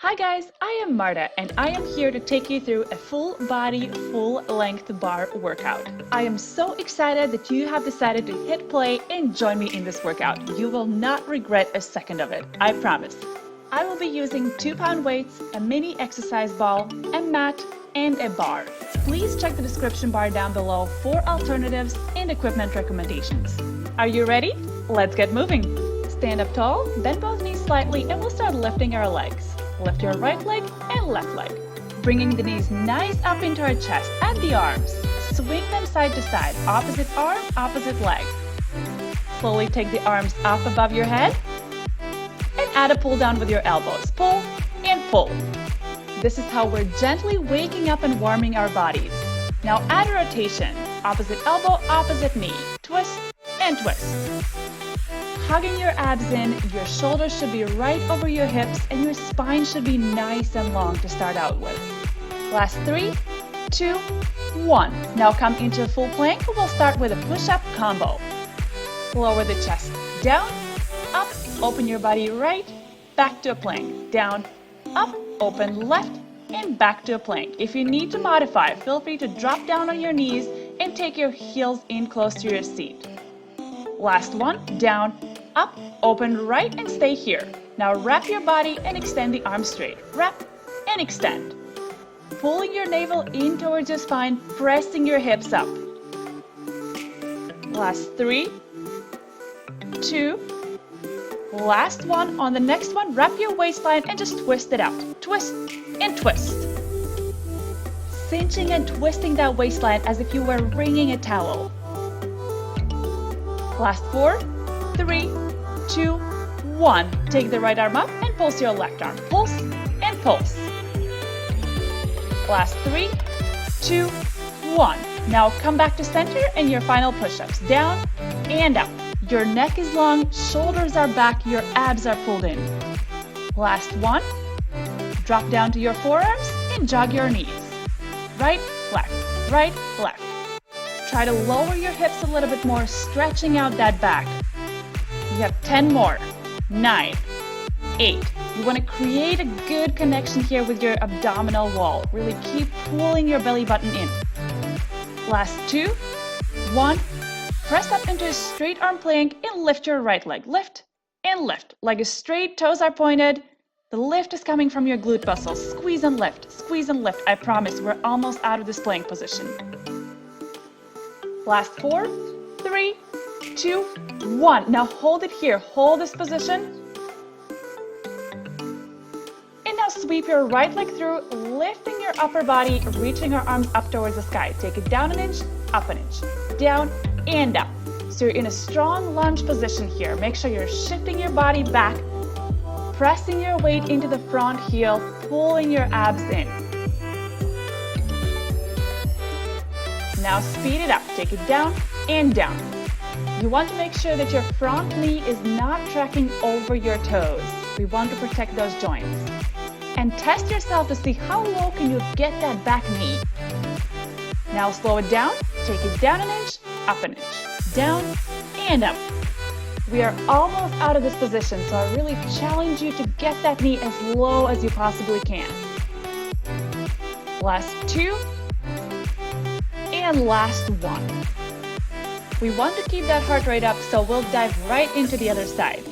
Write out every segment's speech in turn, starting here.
Hi guys, I am Marta and I am here to take you through a full body, full length bar workout. I am so excited that you have decided to hit play and join me in this workout. You will not regret a second of it, I promise. I will be using 2-pound weights, a mini exercise ball, a mat, and a bar. Please check the description bar down below for alternatives and equipment recommendations. Are you ready? Let's get moving. Stand up tall, bend both knees slightly, and we'll start lifting our legs. Lift your right leg and left leg. Bringing the knees nice up into our chest and the arms. Swing them side to side, opposite arm, opposite leg. Slowly take the arms up above your head and add a pull down with your elbows. Pull and pull. This is how we're gently waking up and warming our bodies. Now add a rotation. Opposite elbow, opposite knee. Twist and twist. Hugging your abs in, your shoulders should be right over your hips and your spine should be nice and long to start out with. Last 3, 2, 1. Now come into a full plank. We'll start with a push-up combo. Lower the chest down, up, open your body right, back to a plank. Down, up, open left, and back to a plank. If you need to modify, feel free to drop down on your knees and take your heels in close to your seat. Last one, down, up, open right, and stay here. Now wrap your body and extend the arms straight. Wrap and extend. Pulling your navel in towards your spine, pressing your hips up. Last 3, 2, last one. On the next one, wrap your waistline and just twist it out. Twist and twist. Cinching and twisting that waistline as if you were wringing a towel. Last 4, 3, 2, 1. Take the right arm up and pulse your left arm. Pulse and pulse. Last 3, 2, 1. Now come back to center and your final push-ups. Down and up. Your neck is long, shoulders are back, your abs are pulled in. Last one. Drop down to your forearms and jog your knees. Right, left, right, left. Try to lower your hips a little bit more, stretching out that back. You have 10 more. 9, 8. You want to create a good connection here with your abdominal wall. Really keep pulling your belly button in. Last 2, 1. Press up into a straight arm plank and lift your right leg. Lift and lift. Leg is straight, toes are pointed. The lift is coming from your glute muscles. Squeeze and lift. Squeeze and lift. I promise we're almost out of this plank position. Last 4, 3, 2, 1. Now hold it here. Hold this position. And now sweep your right leg through, lifting your upper body, reaching our arms up towards the sky. Take it down an inch, up an inch, down and up. So you're in a strong lunge position here. Make sure you're shifting your body back, pressing your weight into the front heel, pulling your abs in. Now speed it up. Take it down and down. You want to make sure that your front knee is not tracking over your toes. We want to protect those joints. And test yourself to see how low can you get that back knee. Now slow it down. Take it down an inch, up an inch, down and up. We are almost out of this position, so I really challenge you to get that knee as low as you possibly can. Last 2. And last 1. We want to keep that heart rate up, so we'll dive right into the other side.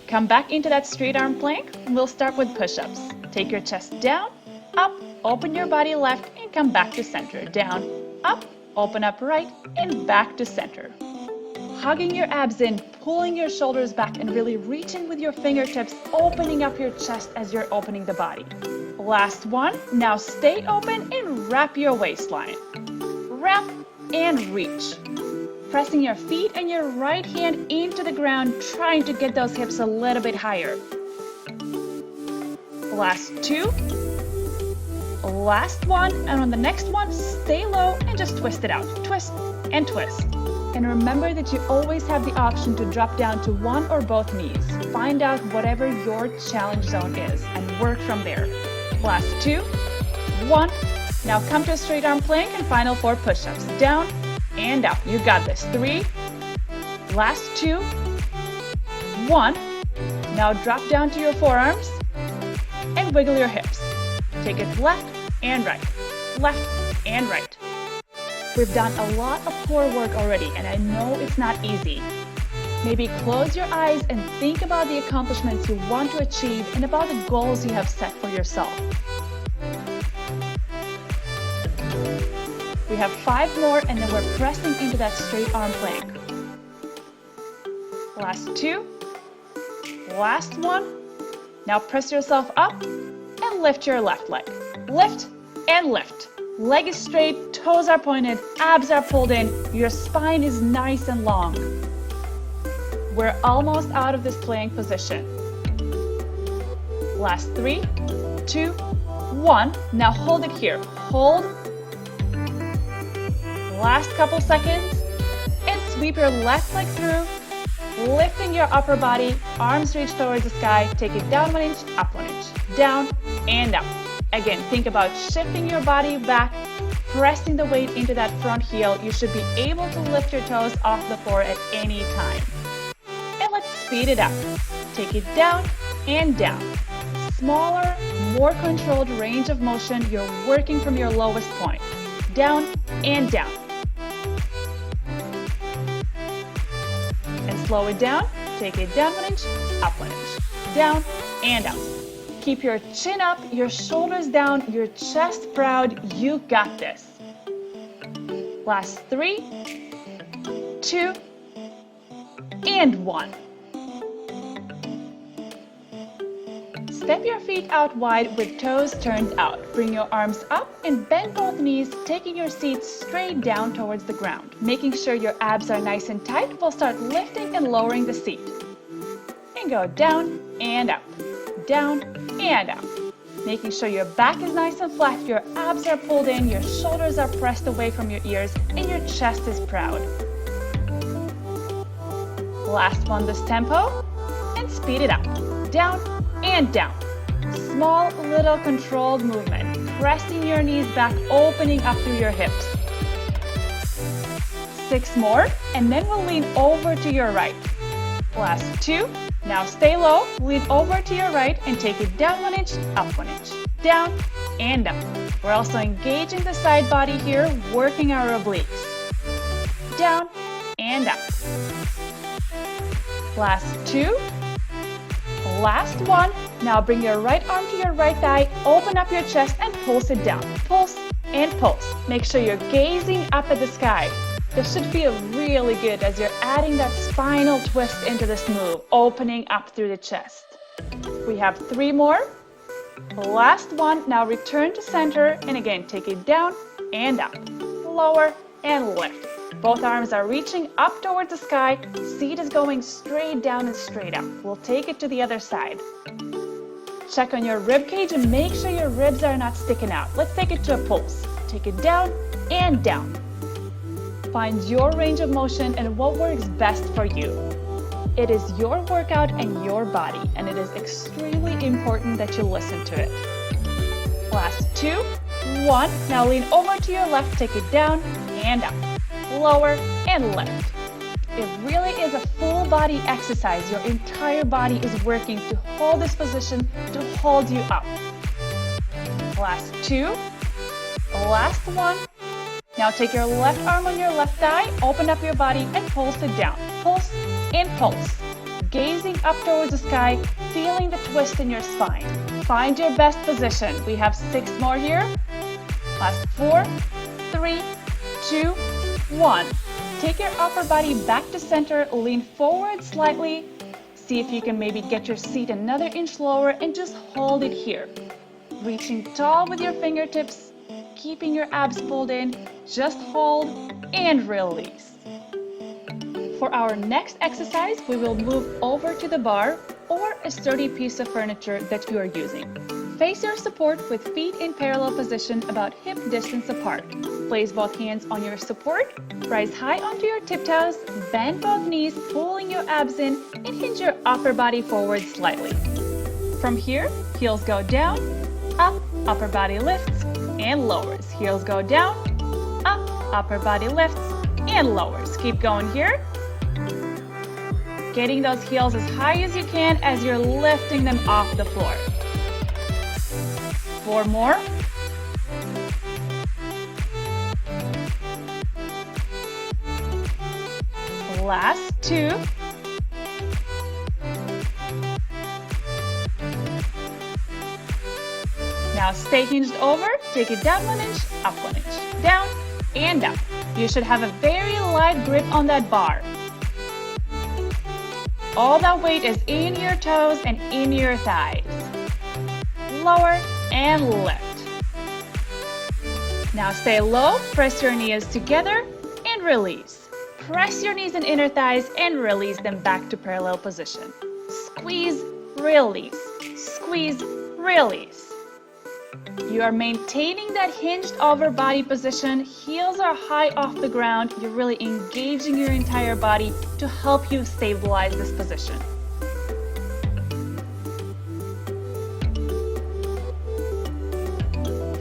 Come back into that straight arm plank, and we'll start with push-ups. Take your chest down, up, open your body left, and come back to center. Down, up, open up right, and back to center. Hugging your abs in, pulling your shoulders back, and really reaching with your fingertips, opening up your chest as you're opening the body. Last one. Now stay open and wrap your waistline. Wrap and reach. Pressing your feet and your right hand into the ground, trying to get those hips a little bit higher. Last 2. Last one. And on the next one, stay low and just twist it out. Twist and twist. And remember that you always have the option to drop down to one or both knees. Find out whatever your challenge zone is and work from there. Last 2, 1. Now come to a straight arm plank and final 4 push-ups. Down and up. You got this. 3. Last 2, 1. Now drop down to your forearms and and wiggle your hips. Take it left and right, left and right. We've done a lot of core work already, and I know it's not easy. Maybe close your eyes and think about the accomplishments you want to achieve and about the goals you have set for yourself. We have 5 more, and then we're pressing into that straight arm plank. Last 2. Last 1. Now press yourself up and lift your left leg. Lift and lift. Leg is straight, toes are pointed, abs are pulled in, your spine is nice and long. We're almost out of this plank position. Last 3, 2, 1. Now hold it here. Hold. Last couple seconds. And sweep your left leg through, lifting your upper body, arms reach towards the sky. Take it down 1 inch, up 1 inch, down and up. Again, think about shifting your body back, pressing the weight into that front heel. You should be able to lift your toes off the floor at any time. And let's speed it up. Take it down and down. Smaller, more controlled range of motion. You're working from your lowest point. Down and down. And slow it down. Take it down 1 inch, up 1 inch, down and up. Keep your chin up, your shoulders down, your chest proud. You got this. Last 3, 2, and 1. Step your feet out wide with toes turned out. Bring your arms up and bend both knees, taking your seat straight down towards the ground. Making sure your abs are nice and tight, we'll start lifting and lowering the seat. And go down and up, down and up. Making sure your back is nice and flat, your abs are pulled in, your shoulders are pressed away from your ears, and your chest is proud. Last one this tempo, and speed it up. Down and down. Small little controlled movement, pressing your knees back, opening up through your hips. 6 more, and then we'll lean over to your right. Last 2. Now stay low, lean over to your right and take it down 1 inch, up 1 inch, down and up. We're also engaging the side body here, working our obliques. Down and up. Last 2. Last 1. Now bring your right arm to your right thigh, open up your chest and pulse it down. Pulse and pulse. Make sure you're gazing up at the sky. This should feel really good as you're adding that spinal twist into this move, opening up through the chest. We have 3 more. Last 1. Now return to center and again take it down and up. Lower and lift. Both arms are reaching up towards the sky. Seat is going straight down and straight up. We'll take it to the other side. Check on your rib cage and make sure your ribs are not sticking out. Let's take it to a pulse. Take it down and down. Find your range of motion and what works best for you. It is your workout and your body, and it is extremely important that you listen to it. Last 2, 1. Now lean over to your left, take it down and up. Lower and lift. It really is a full body exercise. Your entire body is working to hold this position, to hold you up. Last 2. Last 1. Now take your left arm on your left thigh, open up your body and pulse it down. Pulse and pulse. Gazing up towards the sky, feeling the twist in your spine. Find your best position. We have 6 more here. Last 4, 3, 2, 1. Take your upper body back to center, lean forward slightly. See if you can maybe get your seat another inch lower and just hold it here. Reaching tall with your fingertips, keeping your abs pulled in, just hold and release. For our next exercise, we will move over to the bar or a sturdy piece of furniture that you are using. Face your support with feet in parallel position about hip distance apart. Place both hands on your support, rise high onto your tiptoes, bend both knees, pulling your abs in, and hinge your upper body forward slightly. From here, heels go down, up, upper body lifts, and lowers. Heels go down, up, upper body lifts, and lowers. Keep going here. Getting those heels as high as you can as you're lifting them off the floor. 4 more. Last 2. Now stay hinged over, take it down 1 inch, up 1 inch, down and up. You should have a very light grip on that bar. All that weight is in your toes and in your thighs. Lower and lift. Now stay low, press your knees together and release. Press your knees and inner thighs and release them back to parallel position. Squeeze, release, squeeze, release. You are maintaining that hinged over body position. Heels are high off the ground. You're really engaging your entire body to help you stabilize this position.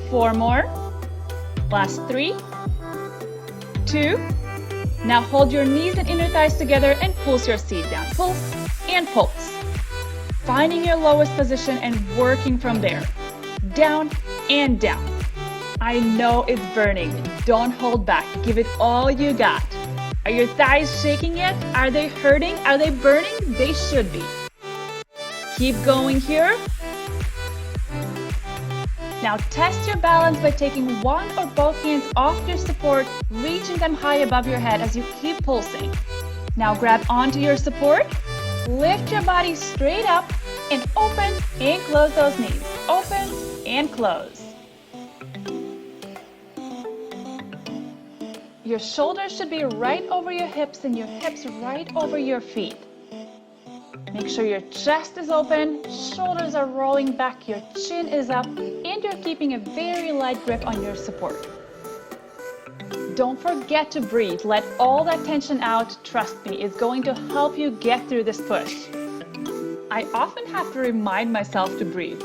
Four more. Last 3, 2. Now hold your knees and inner thighs together and pulse your seat down. Pulse and pulse. Finding your lowest position and working from there. Down and down. I know it's burning. Don't hold back. Give it all you got. Are your thighs shaking yet? Are they hurting? Are they burning? They should be. Keep going here. Now test your balance by taking one or both hands off your support, reaching them high above your head as you keep pulsing. Now grab onto your support, lift your body straight up, and open and close those knees. Open and close. Your shoulders should be right over your hips and your hips right over your feet. Make sure your chest is open, shoulders are rolling back, your chin is up, and you're keeping a very light grip on your support. Don't forget to breathe. Let all that tension out. Trust me, it's going to help you get through this push. I often have to remind myself to breathe.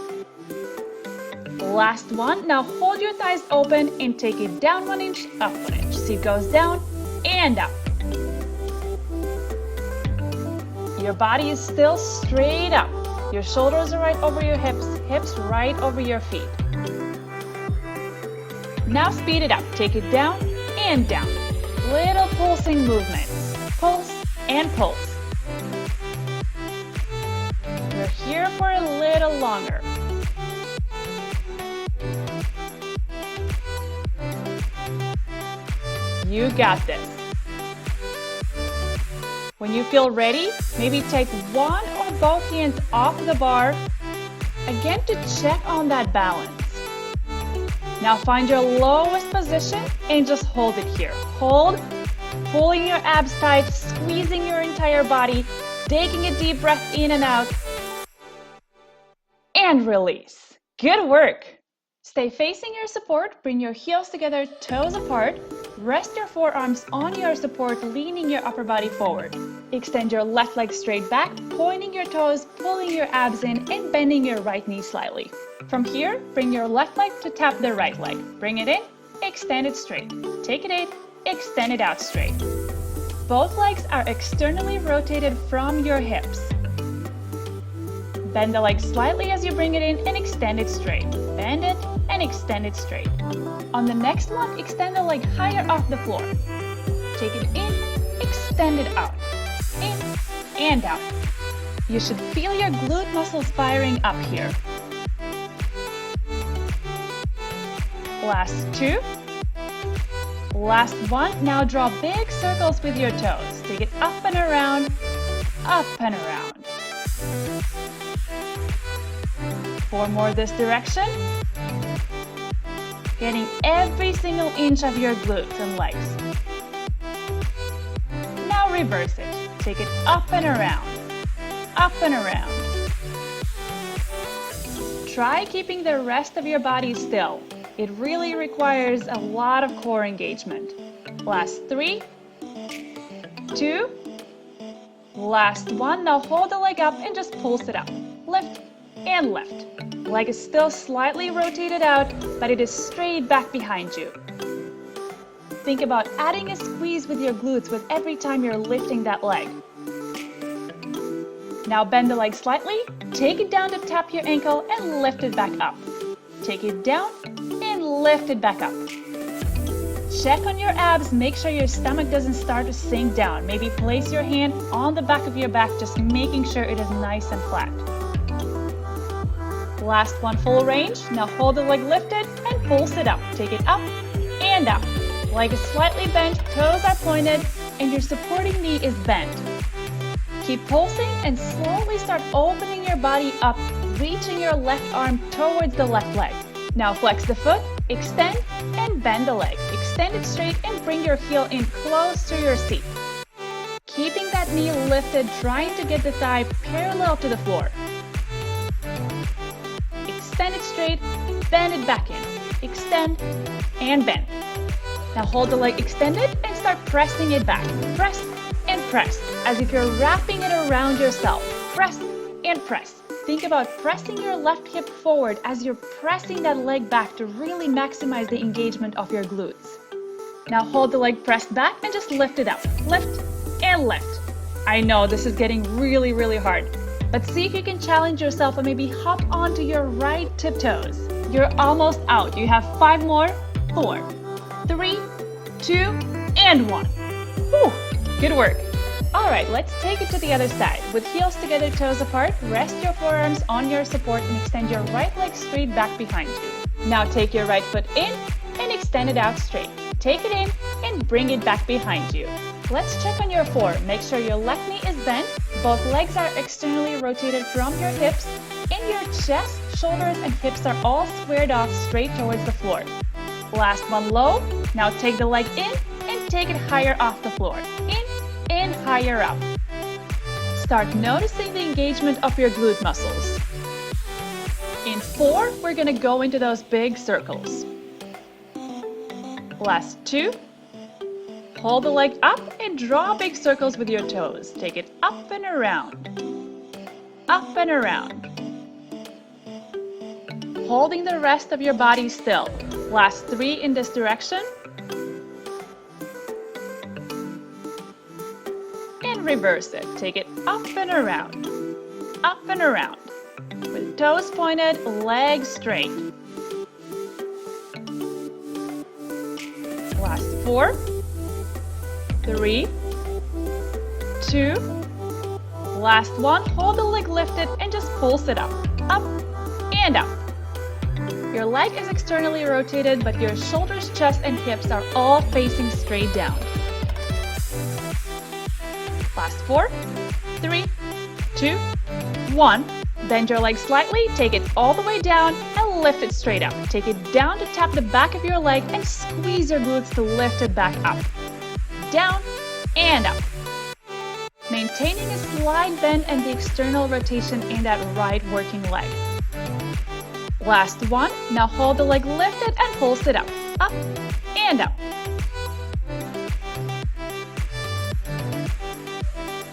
Last one. Now hold your thighs open and take it down 1 inch, up 1 inch. Seat goes down and up. Your body is still straight up. Your shoulders are right over your hips, hips right over your feet. Now speed it up. Take it down and down. Little pulsing movements. Pulse and pulse. We're here for a little longer. You got this. When you feel ready, maybe take one or both hands off the bar, again to check on that balance. Now find your lowest position and just hold it here. Hold, pulling your abs tight, squeezing your entire body, taking a deep breath in and out, and release. Good work. Stay facing your support, bring your heels together, toes apart. Rest your forearms on your support, leaning your upper body forward. Extend your left leg straight back, pointing your toes, pulling your abs in, and bending your right knee slightly. From here, bring your left leg to tap the right leg. Bring it in, extend it straight. Take it in, extend it out straight. Both legs are externally rotated from your hips. Bend the leg slightly as you bring it in and extend it straight. Bend it and extend it straight. On the next one, extend the leg higher off the floor. Take it in, extend it out. In and out. You should feel your glute muscles firing up here. Last 2. Last one. Now draw big circles with your toes. Take it up and around, up and around. 4 more this direction. Getting every single inch of your glutes and legs. Now reverse it. Take it up and around, up and around. Try keeping the rest of your body still. It really requires a lot of core engagement. Last 3, 2, last 1. Now hold the leg up and just pulse it up. Lift and lift. Leg is still slightly rotated out, but it is straight back behind you. Think about adding a squeeze with your glutes with every time you're lifting that leg. Now bend the leg slightly, take it down to tap your ankle and lift it back up. take it down and lift it back up. Check on your abs, make sure your stomach doesn't start to sink down. Maybe place your hand on the back of your back, just making sure it is nice and flat. Last one, full range. Now hold the leg lifted and pulse it up. Take it up and up. Leg is slightly bent, toes are pointed, and your supporting knee is bent. Keep pulsing and slowly start opening your body up, reaching your left arm towards the left leg. Now flex the foot, extend, and bend the leg. Extend it straight and bring your heel in close to your seat. Keeping that knee lifted, trying to get the thigh parallel to the floor. Extend it straight, bend it back in. Extend and bend. Now hold the leg extended and start pressing it back. Press and press, as if you're wrapping it around yourself. Press and press. Think about pressing your left hip forward as you're pressing that leg back to really maximize the engagement of your glutes. Now hold the leg pressed back and just lift it up. Lift and lift. I know this is getting really hard, but see if you can challenge yourself and maybe hop onto your right tiptoes. You're almost out. You have 5 more. 4, 3, 2, and 1. Whew, good work. All right, let's take it to the other side. With heels together, toes apart, rest your forearms on your support and extend your right leg straight back behind you. Now take your right foot in and extend it out straight. Take it in and bring it back behind you. Let's check on your form. Make sure your left knee is bent, both legs are externally rotated from your hips, and your chest, shoulders, and hips are all squared off straight towards the floor. Last one low. Now take the leg in and take it higher off the floor. In and higher up. Start noticing the engagement of your glute muscles. In 4, we're going to go into those big circles. Last 2. Hold the leg up and draw big circles with your toes. Take it up and around. Up and around. Holding the rest of your body still. Last 3 in this direction. And reverse it. Take it up and around. Up and around. With toes pointed, legs straight. Last 4, 3, 2, last 1. Hold the leg lifted and just pulse it up and up. Your leg is externally rotated, but your shoulders, chest, and hips are all facing straight down. Last 4, 3, 2, 1. Bend your leg slightly, take it all the way down, and lift it straight up. Take it down to tap the back of your leg and squeeze your glutes to lift it back up. Down and up. Maintaining a slight bend and the external rotation in that right working leg. Last 1. Now hold the leg lifted and pulse it up and up.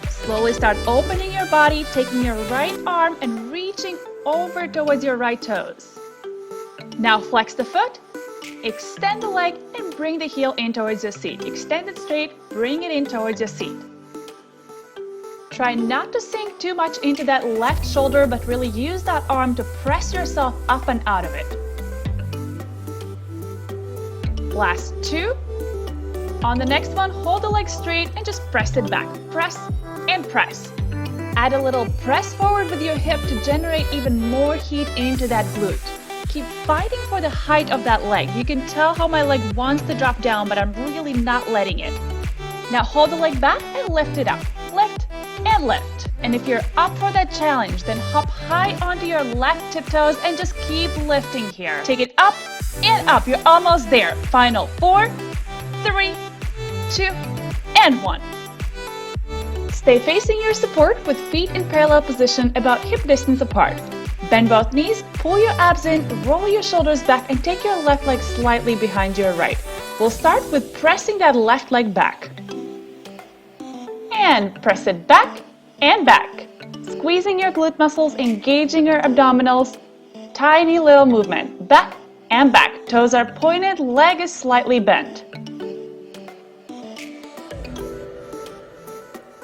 Slowly start opening your body, taking your right arm and reaching over towards your right toes. Now flex the foot, extend the leg, and bring the heel in towards your seat. Extend it straight, bring it in towards your seat. Try not to sink too much into that left shoulder, but really use that arm to press yourself up and out of it. Last 2. On the next one, hold the leg straight and just press it back. Press and press. Add a little press forward with your hip to generate even more heat into that glute. Keep fighting for the height of that leg. You can tell how my leg wants to drop down, but I'm really not letting it. Now hold the leg back and lift it up. Lift and lift. And if you're up for that challenge, then hop high onto your left tiptoes and just keep lifting here. Take it up and up. You're almost there. Final 4, 3, 2, and 1. Stay facing your support with feet in parallel position about hip distance apart. Bend both knees, pull your abs in, roll your shoulders back, and take your left leg slightly behind your right. We'll start with pressing that left leg back. And press it back and back. Squeezing your glute muscles, engaging your abdominals. Tiny little movement. Back and back. Toes are pointed, leg is slightly bent.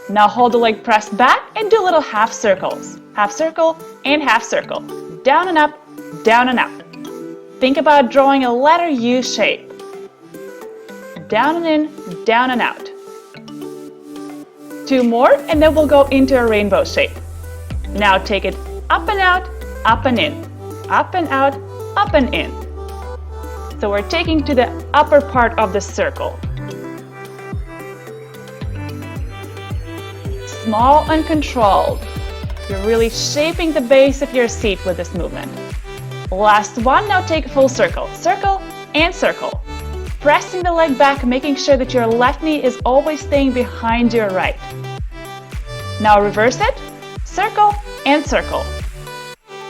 Now hold the leg pressed back and do little half circles. Half circle and half circle. Down and up, down and up. Think about drawing a letter U shape. Down and in, down and out. 2 more, and then we'll go into a rainbow shape. Now take it up and out, up and in, up and out, up and in. So we're taking to the upper part of the circle. Small and controlled. You're really shaping the base of your seat with this movement. Last one, now take a full circle. Circle and circle. Pressing the leg back, making sure that your left knee is always staying behind your right. Now reverse it. Circle and circle.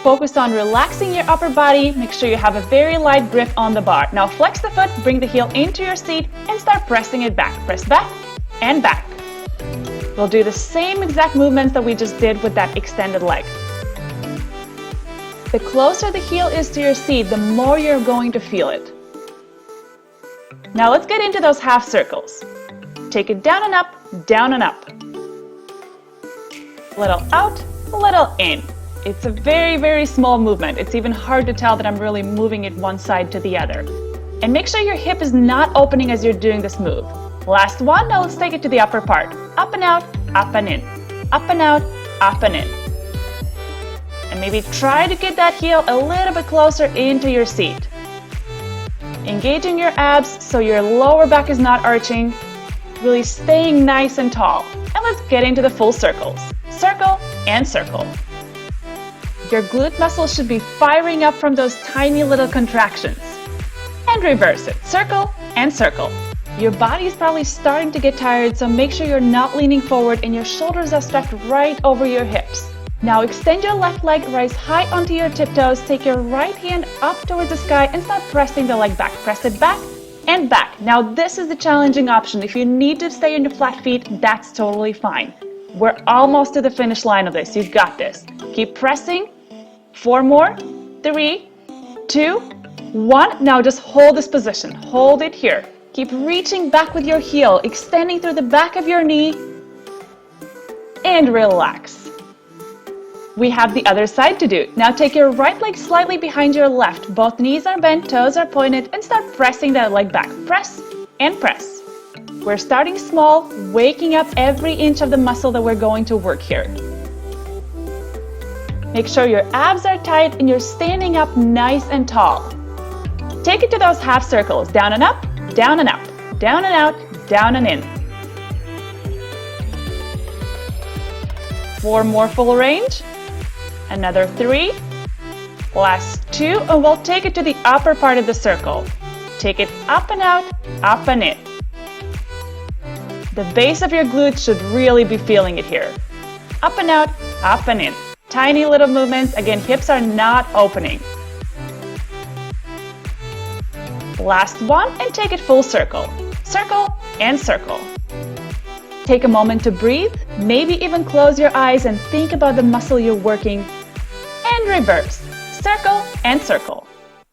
Focus on relaxing your upper body. Make sure you have a very light grip on the bar. Now flex the foot, bring the heel into your seat and start pressing it back. Press back and back. We'll do the same exact movements that we just did with that extended leg. The closer the heel is to your seat, the more you're going to feel it. Now let's get into those half circles. Take it down and up, down and up. Little out, little in. It's a very, very small movement. It's even hard to tell that I'm really moving it one side to the other. And make sure your hip is not opening as you're doing this move. Last one, now let's take it to the upper part. Up and out, up and in. Up and out, up and in. And maybe try to get that heel a little bit closer into your seat. Engaging your abs so your lower back is not arching. Really staying nice and tall. And let's get into the full circles. Circle and circle. Your glute muscles should be firing up from those tiny little contractions. And reverse it. Circle and circle. Your body is probably starting to get tired, so make sure you're not leaning forward and your shoulders are strapped right over your hips. Now extend your left leg, rise high onto your tiptoes, take your right hand up towards the sky and start pressing the leg back. Press it back and back. Now this is the challenging option. If you need to stay on your flat feet, that's totally fine. We're almost to the finish line of this. You've got this. Keep pressing. 4 more. 3, 2, 1. Now just hold this position. Hold it here. Keep reaching back with your heel, extending through the back of your knee, and relax. We have the other side to do. Now take your right leg slightly behind your left. Both knees are bent, toes are pointed, and start pressing that leg back. Press and press. We're starting small, waking up every inch of the muscle that we're going to work here. Make sure your abs are tight and you're standing up nice and tall. Take it to those half circles, down and up, down and up, down and out, down and in. 4 more full range. Another 3. Last 2, and we'll take it to the upper part of the circle. Take it up and out, up and in. The base of your glutes should really be feeling it here. Up and out, up and in. Tiny little movements. Again, hips are not opening. Last one, and take it full circle. Circle and circle. Take a moment to breathe, maybe even close your eyes and think about the muscle you're working. And reverse. Circle and circle.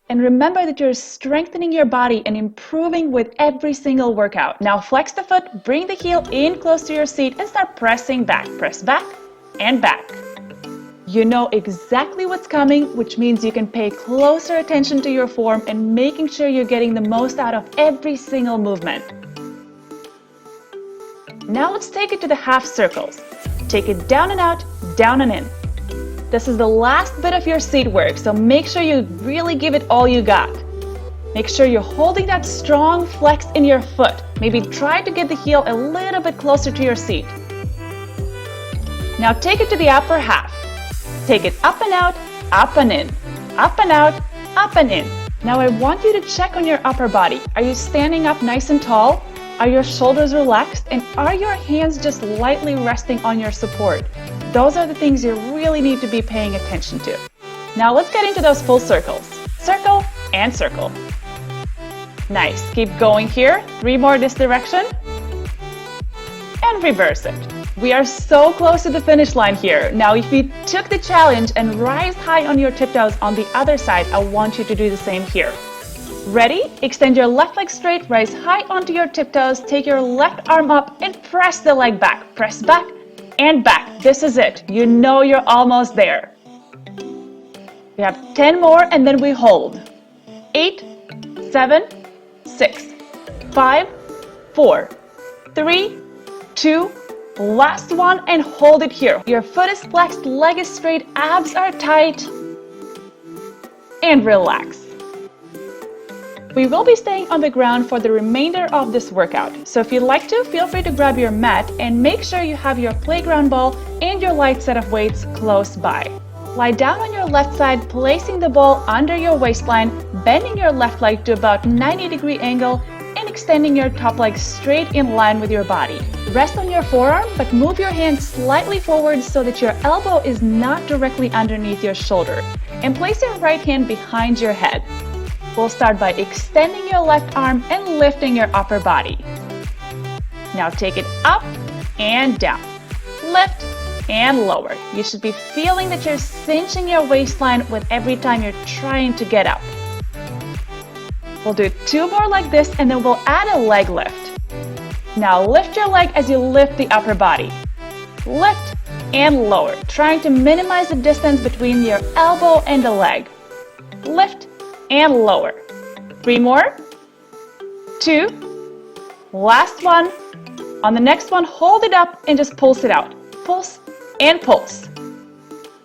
And remember that you're strengthening your body and improving with every single workout. Now flex the foot, bring the heel in close to your seat and start pressing back. Press back and back. You know exactly what's coming, which means you can pay closer attention to your form and making sure you're getting the most out of every single movement. Now let's take it to the half circles. Take it down and out, down and in. This is the last bit of your seat work, so make sure you really give it all you got. Make sure you're holding that strong flex in your foot. Maybe try to get the heel a little bit closer to your seat. Now take it to the upper half. Take it up and out, up and in, up and out, up and in. Now I want you to check on your upper body. Are you standing up nice and tall? Are your shoulders relaxed? And are your hands just lightly resting on your support? Those are the things you really need to be paying attention to. Now let's get into those full circles. Circle and circle. Nice. Keep going here. 3 more this direction. And reverse it. We are so close to the finish line here. Now if you took the challenge and rise high on your tiptoes on the other side, I want you to do the same here. Ready? Extend your left leg straight, rise high onto your tiptoes, take your left arm up and press the leg back. Press back and back. This is it. You know you're almost there. We have 10 more and then we hold. 8, 7, 6, 5, 4, 3, 2, last one, and hold it here. Your foot is flexed, leg is straight, abs are tight, and relax. We will be staying on the ground for the remainder of this workout, so if you'd like to, feel free to grab your mat and make sure you have your playground ball and your light set of weights close by. Lie down on your left side, placing the ball under your waistline, bending your left leg to about 90-degree angle, and extending your top leg straight in line with your body. Rest on your forearm, but move your hand slightly forward so that your elbow is not directly underneath your shoulder, and place your right hand behind your head. We'll start by extending your left arm and lifting your upper body. Now take it up and down. Lift and lower. You should be feeling that you're cinching your waistline with every time you're trying to get up. We'll do 2 more like this and then we'll add a leg lift. Now lift your leg as you lift the upper body. Lift and lower, trying to minimize the distance between your elbow and the leg. Lift and lower. 3 more. 2. Last one. On the next one, hold it up and just pulse it out. Pulse and pulse.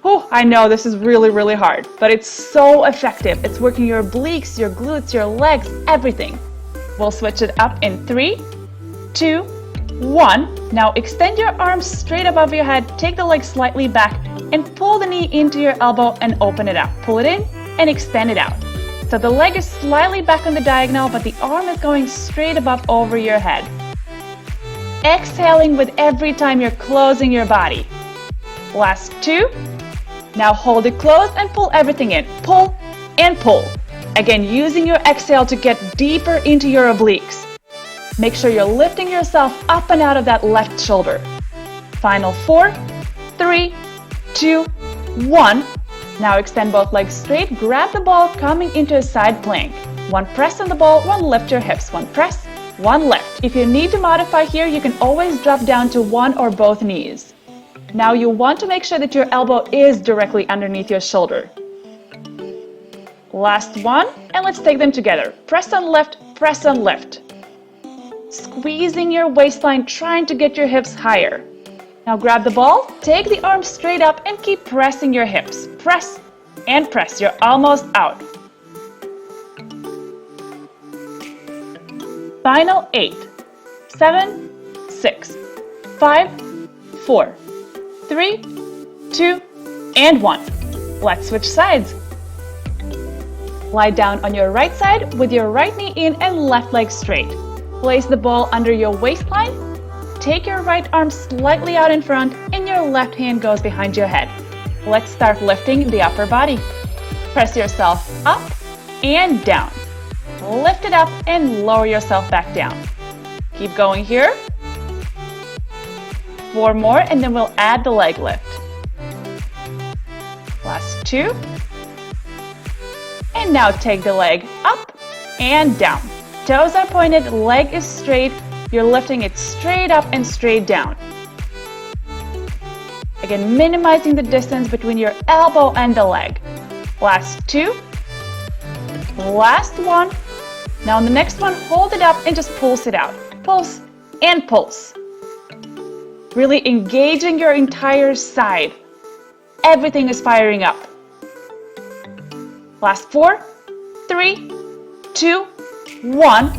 Whew, I know this is really hard, but it's so effective. It's working your obliques, your glutes, your legs, everything. We'll switch it up in 3, 2, 1. Now extend your arms straight above your head, take the leg slightly back, and pull the knee into your elbow and open it up. Pull it in and extend it out. So the leg is slightly back on the diagonal, but the arm is going straight above over your head. Exhaling with every time you're closing your body. Last 2. Now hold it closed and pull everything in. Pull and pull. Again, using your exhale to get deeper into your obliques. Make sure you're lifting yourself up and out of that left shoulder. Final 4, 3, 2, 1. Now extend both legs straight, grab the ball coming into a side plank. 1 press on the ball, 1 lift your hips. 1 press, 1 lift. If you need to modify here, you can always drop down to 1 or both knees. Now you want to make sure that your elbow is directly underneath your shoulder. Last one, and let's take them together. Press and lift, press and lift. Squeezing your waistline, trying to get your hips higher. Now grab the ball, take the arms straight up and keep pressing your hips. Press and press. You're almost out. Final 8, 7, 6, 5, 4, 3, 2, and 1. Let's switch sides. Lie down on your right side with your right knee in and left leg straight. Place the ball under your waistline. Take your right arm slightly out in front and your left hand goes behind your head. Let's start lifting the upper body. Press yourself up and down. Lift it up and lower yourself back down. Keep going here. 4 more and then we'll add the leg lift. Last 2. And now take the leg up and down. Toes are pointed, leg is straight. You're lifting it straight up and straight down. Again, minimizing the distance between your elbow and the leg. Last 2. Last 1. Now on the next one, hold it up and just pulse it out. Pulse and pulse. Really engaging your entire side. Everything is firing up. Last 4, 3, 2, 1.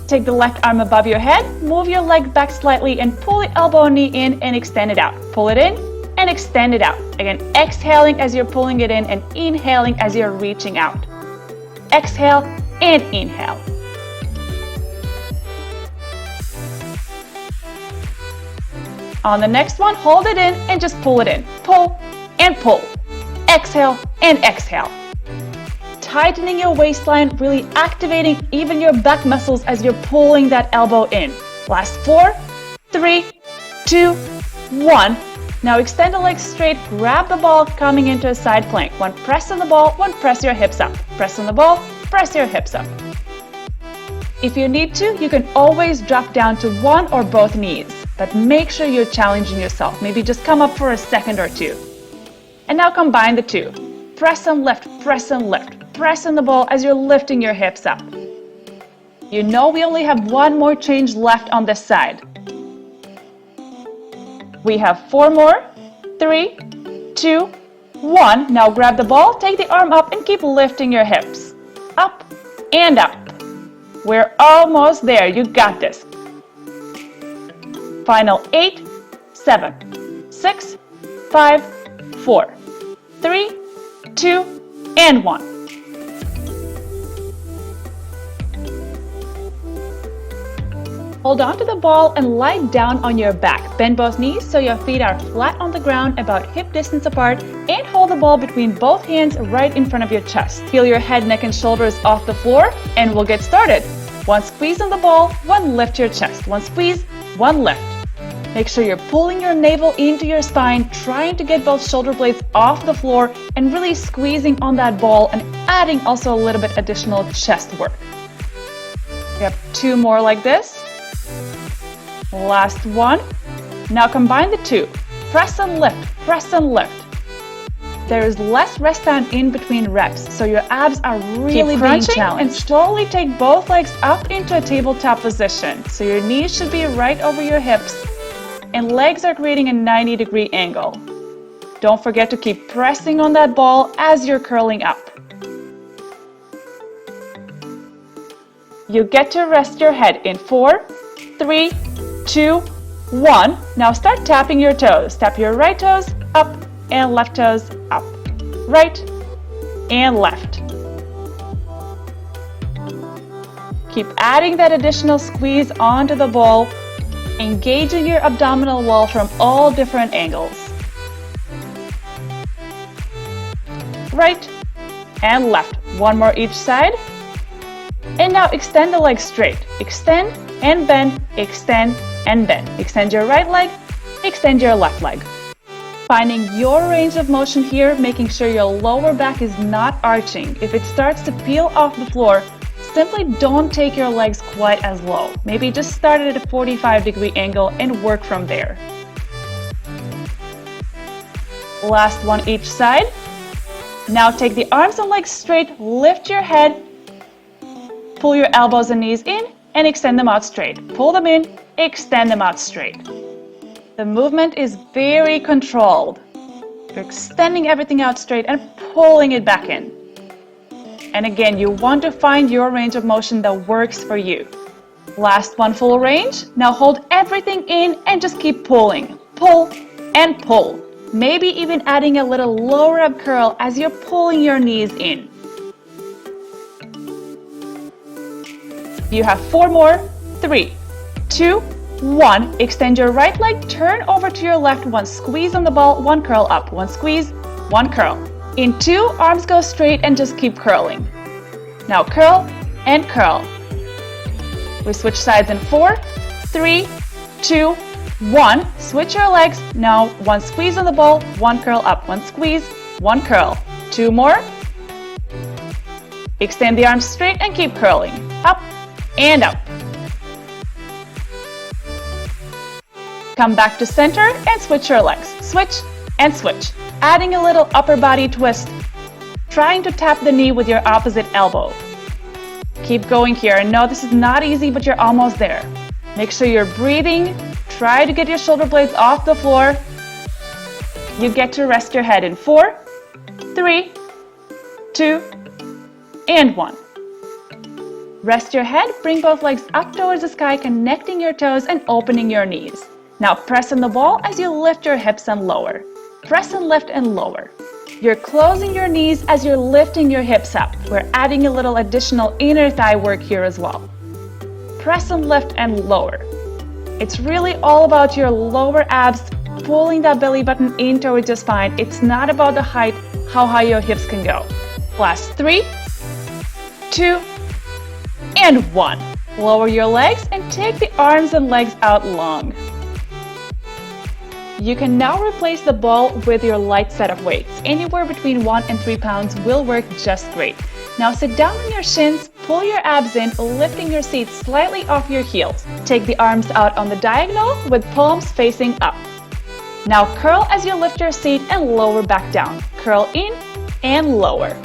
Take the left arm above your head, move your leg back slightly and pull the elbow and knee in and extend it out. Pull it in and extend it out. Again, exhaling as you're pulling it in and inhaling as you're reaching out. Exhale and inhale. On the next one, hold it in and just pull it in. Pull and pull. Exhale and exhale. Tightening your waistline, really activating even your back muscles as you're pulling that elbow in. Last 4, 3, 2, 1. Now extend the legs straight, grab the ball coming into a side plank. 1 press on the ball, 1 press your hips up. Press on the ball, press your hips up. If you need to, you can always drop down to 1 or both knees, but make sure you're challenging yourself. Maybe just come up for a second or 2. And now combine the 2. Press and lift, press and lift. pressing the ball as you're lifting your hips up. You know we only have one more change left on this side. We have 4 more. 3, 2, 1. Now grab the ball, take the arm up, and keep lifting your hips. Up and up. We're almost there. You got this. Final 8, 7, 6, 5, 4, 3, 2, and 1. Hold on to the ball and lie down on your back. Bend both knees so your feet are flat on the ground, about hip distance apart, and hold the ball between both hands right in front of your chest. Feel your head, neck, and shoulders off the floor, and we'll get started. 1 squeeze on the ball, 1 lift your chest. 1 squeeze, 1 lift. Make sure you're pulling your navel into your spine, trying to get both shoulder blades off the floor, and really squeezing on that ball and adding also a little bit additional chest work. We have 2 more like this. Last one. Now combine the 2. Press and lift, press and lift. There is less rest time in between reps, so your abs are really being challenged. And slowly take both legs up into a tabletop position. So your knees should be right over your hips and legs are creating a 90-degree angle. Don't forget to keep pressing on that ball as you're curling up. You get to rest your head in 4, 3, 2, 1. Now start tapping your toes. Tap your right toes up and left toes up. Right and left. Keep adding that additional squeeze onto the ball, engaging your abdominal wall from all different angles. Right and left. 1 more each side. And now extend the legs straight. Extend and bend, extend and bend. Extend your right leg, extend your left leg. Finding your range of motion here, making sure your lower back is not arching. If it starts to peel off the floor, simply don't take your legs quite as low. Maybe just start it at a 45-degree angle and work from there. Last one each side. Now take the arms and legs straight, lift your head, pull your elbows and knees in, and extend them out straight. Pull them in, extend them out straight. The movement is very controlled. You're extending everything out straight and pulling it back in. And again, you want to find your range of motion that works for you. Last one, full range. Now hold everything in and just keep pulling. Pull and pull. Maybe even adding a little lower ab curl as you're pulling your knees in. You have 4 more. 3, 2, 1. Extend your right leg, turn over to your left. 1 squeeze on the ball, 1 curl up. 1 squeeze, 1 curl. In 2, arms go straight and just keep curling. Now curl and curl. We switch sides in 4, 3, 2, 1. Switch your legs. Now 1 squeeze on the ball, 1 curl up. 1 squeeze, 1 curl. 2 more. Extend the arms straight and keep curling. Up and up. Come back to center and switch your legs. Switch and switch. Adding a little upper body twist. Trying to tap the knee with your opposite elbow. Keep going here. I know this is not easy, but you're almost there. Make sure you're breathing. Try to get your shoulder blades off the floor. You get to rest your head in 4, 3, 2, and 1. Rest your head, bring both legs up towards the sky, connecting your toes and opening your knees. Now press on the ball as you lift your hips and lower. Press and lift and lower. You're closing your knees as you're lifting your hips up. We're adding a little additional inner thigh work here as well. Press and lift and lower. It's really all about your lower abs, pulling that belly button in towards your spine. It's not about the height, how high your hips can go. Last 3, 2, and 1. Lower your legs and take the arms and legs out long. You can now replace the ball with your light set of weights. Anywhere between 1 and 3 pounds will work just great. Now sit down on your shins, pull your abs in, lifting your seat slightly off your heels. Take the arms out on the diagonal with palms facing up. Now curl as you lift your seat and lower back down. Curl in and lower.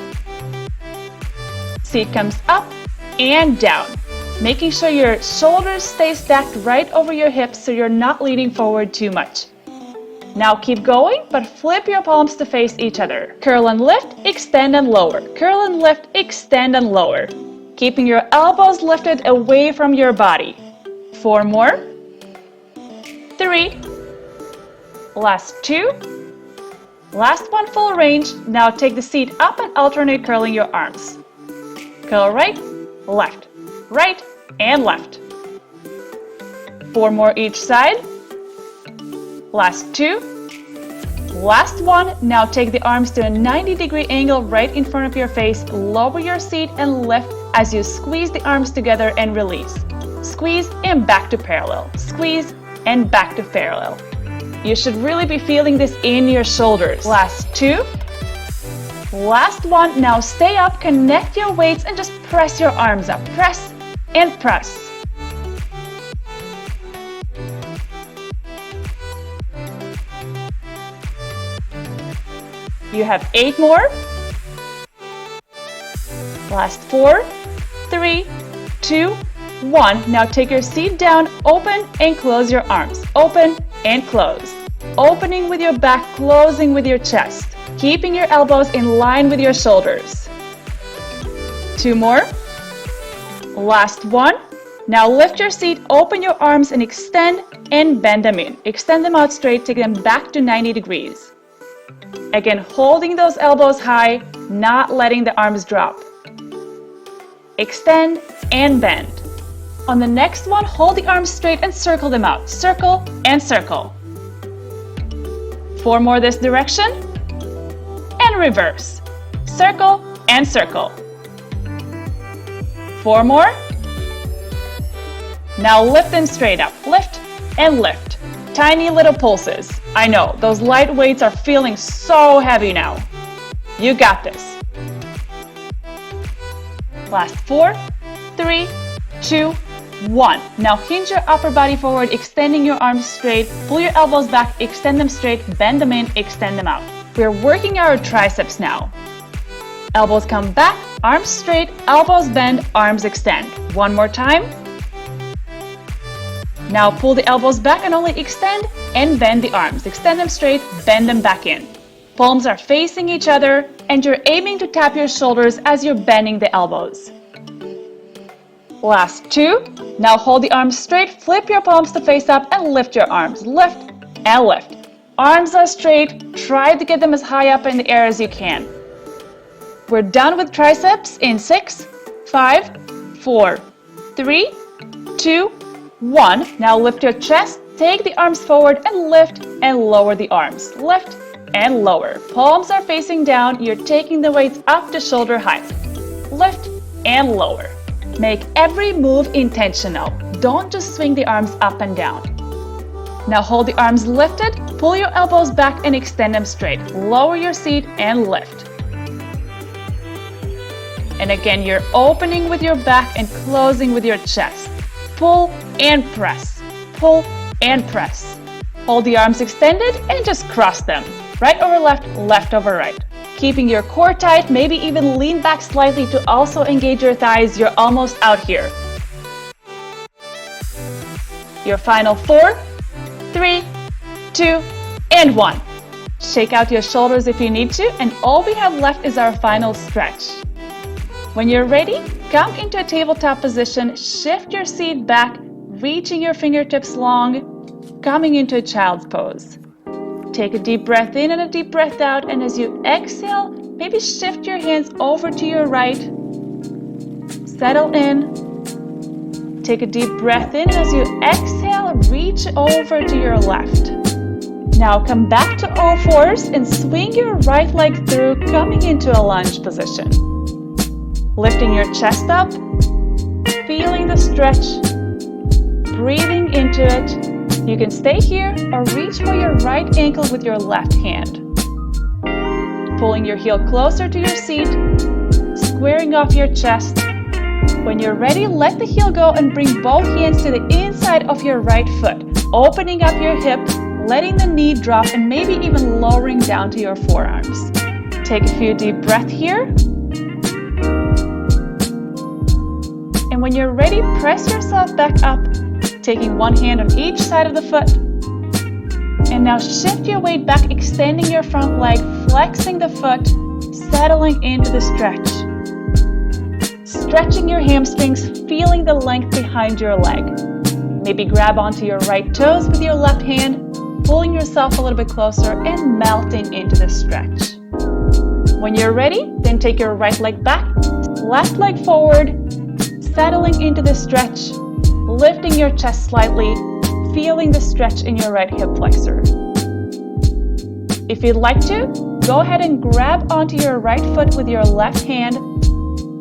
Seat comes up and down, making sure your shoulders stay stacked right over your hips so you're not leaning forward too much. Now keep going, but flip your palms to face each other. Curl and lift, extend and lower. Curl and lift, extend and lower. Keeping your elbows lifted away from your body. 4 more. 3. Last 2. Last one, full range. Now take the seat up and alternate curling your arms. Curl right, left, right, and left. 4 more each side. Last 2. Last one. Now take the arms to a 90-degree angle right in front of your face. Lower your seat and lift as you squeeze the arms together and release. Squeeze and back to parallel. Squeeze and back to parallel. You should really be feeling this in your shoulders. Last 2. Last one. Now stay up, connect your weights, and just press your arms up. Press and press. You have 8 more. Last 4, 3, 2, 1. Now take your seat down, open and close your arms. Open and close. Opening with your back, closing with your chest. Keeping your elbows in line with your shoulders. 2 more. Last 1. Now lift your seat, open your arms and extend and bend them in. Extend them out straight, take them back to 90 degrees. Again, holding those elbows high, not letting the arms drop. Extend and bend. On the next one, hold the arms straight and circle them out. Circle and circle. 4 more this direction. And reverse. Circle and circle. 4 more. Now lift them straight up. Lift and lift. Tiny little pulses. I know, those light weights are feeling so heavy now. You got this. Last 4, 3, 2, 1. Now hinge your upper body forward, extending your arms straight. Pull your elbows back, extend them straight, bend them in, extend them out. We're working our triceps now. Elbows come back, arms straight, elbows bend, arms extend. One more time. Now pull the elbows back and only extend and bend the arms. Extend them straight, bend them back in. Palms are facing each other and you're aiming to tap your shoulders as you're bending the elbows. Last 2. Now hold the arms straight, flip your palms to face up and lift your arms. Lift and lift. Arms are straight, try to get them as high up in the air as you can. We're done with triceps in 6, 5, 4, 3, 2, 1. Now lift your chest, take the arms forward and lift and lower the arms. Lift and lower. Palms are facing down. You're taking the weights up to shoulder height. Lift and lower. Make every move intentional. Don't just swing the arms up and down. Now hold the arms lifted, pull your elbows back and extend them straight. Lower your seat and lift. And again, you're opening with your back and closing with your chest. Pull and press. Pull and press. Hold the arms extended and just cross them. Right over left, left over right. Keeping your core tight, maybe even lean back slightly to also engage your thighs. You're almost out here. Your final 4, 3, 2, and 1. Shake out your shoulders if you need to, and all we have left is our final stretch. When you're ready, come into a tabletop position, shift your seat back, reaching your fingertips long, coming into a child's pose. Take a deep breath in and a deep breath out, and as you exhale, maybe shift your hands over to your right. Settle in. Take a deep breath in, and as you exhale, reach over to your left. Now come back to all fours and swing your right leg through, coming into a lunge position. Lifting your chest up, feeling the stretch, breathing into it. You can stay here or reach for your right ankle with your left hand. Pulling your heel closer to your seat, squaring off your chest. When you're ready, let the heel go and bring both hands to the inside of your right foot, opening up your hip, letting the knee drop and maybe even lowering down to your forearms. Take a few deep breaths here. And when you're ready, press yourself back up, taking one hand on each side of the foot. And now shift your weight back, extending your front leg, flexing the foot, settling into the stretch. Stretching your hamstrings, feeling the length behind your leg. Maybe grab onto your right toes with your left hand, pulling yourself a little bit closer and melting into the stretch. When you're ready, then take your right leg back, left leg forward, settling into the stretch, lifting your chest slightly, feeling the stretch in your right hip flexor. If you'd like to, go ahead and grab onto your right foot with your left hand,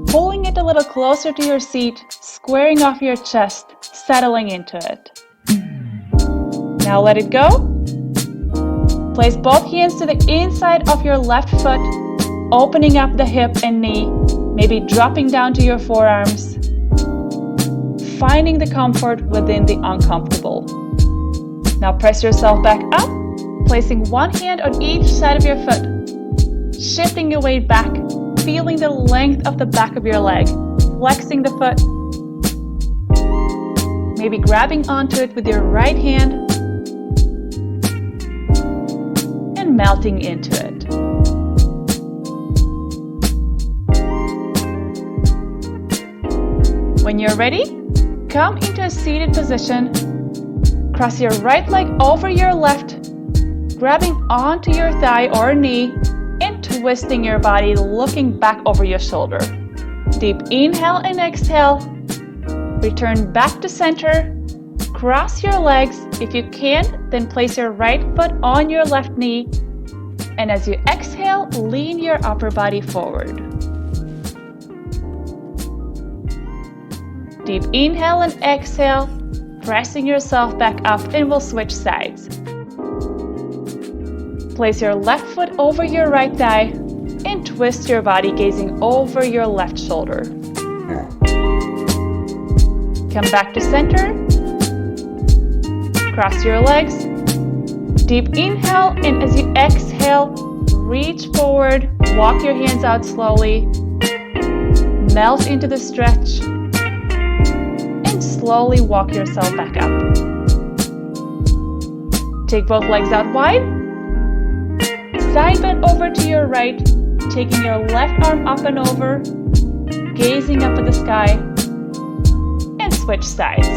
pulling it a little closer to your seat, squaring off your chest, settling into it. Now let it go. Place both hands to the inside of your left foot, opening up the hip and knee, maybe dropping down to your forearms, finding the comfort within the uncomfortable. Now press yourself back up, placing one hand on each side of your foot, shifting your weight back, feeling the length of the back of your leg, flexing the foot, maybe grabbing onto it with your right hand, and melting into it. When you're ready, come into a seated position. Cross your right leg over your left, grabbing onto your thigh or knee, and twisting your body, looking back over your shoulder. Deep inhale and exhale. Return back to center. Cross your legs. If you can, then place your right foot on your left knee. And as you exhale, lean your upper body forward. Deep inhale and exhale, pressing yourself back up, and we'll switch sides. Place your left foot over your right thigh and twist your body, gazing over your left shoulder. Come back to center. Cross your legs. Deep inhale, and as you exhale, reach forward, walk your hands out slowly, melt into the stretch, and slowly walk yourself back up. Take both legs out wide. Side bend over to your right, taking your left arm up and over, gazing up at the sky, and switch sides.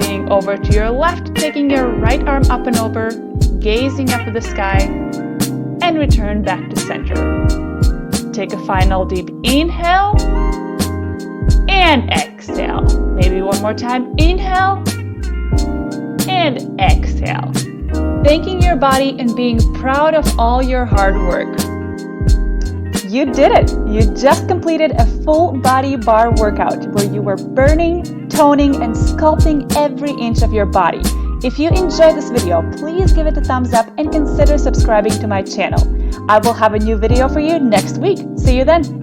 Leaning over to your left, taking your right arm up and over, gazing up at the sky, and return back to center. Take a final deep inhale and exhale. Maybe one more time. Inhale and exhale. Thanking your body and being proud of all your hard work. You did it! You just completed a full body bar workout where you were burning, toning, and sculpting every inch of your body. If you enjoyed this video, please give it a thumbs up and consider subscribing to my channel. I will have a new video for you next week. See you then!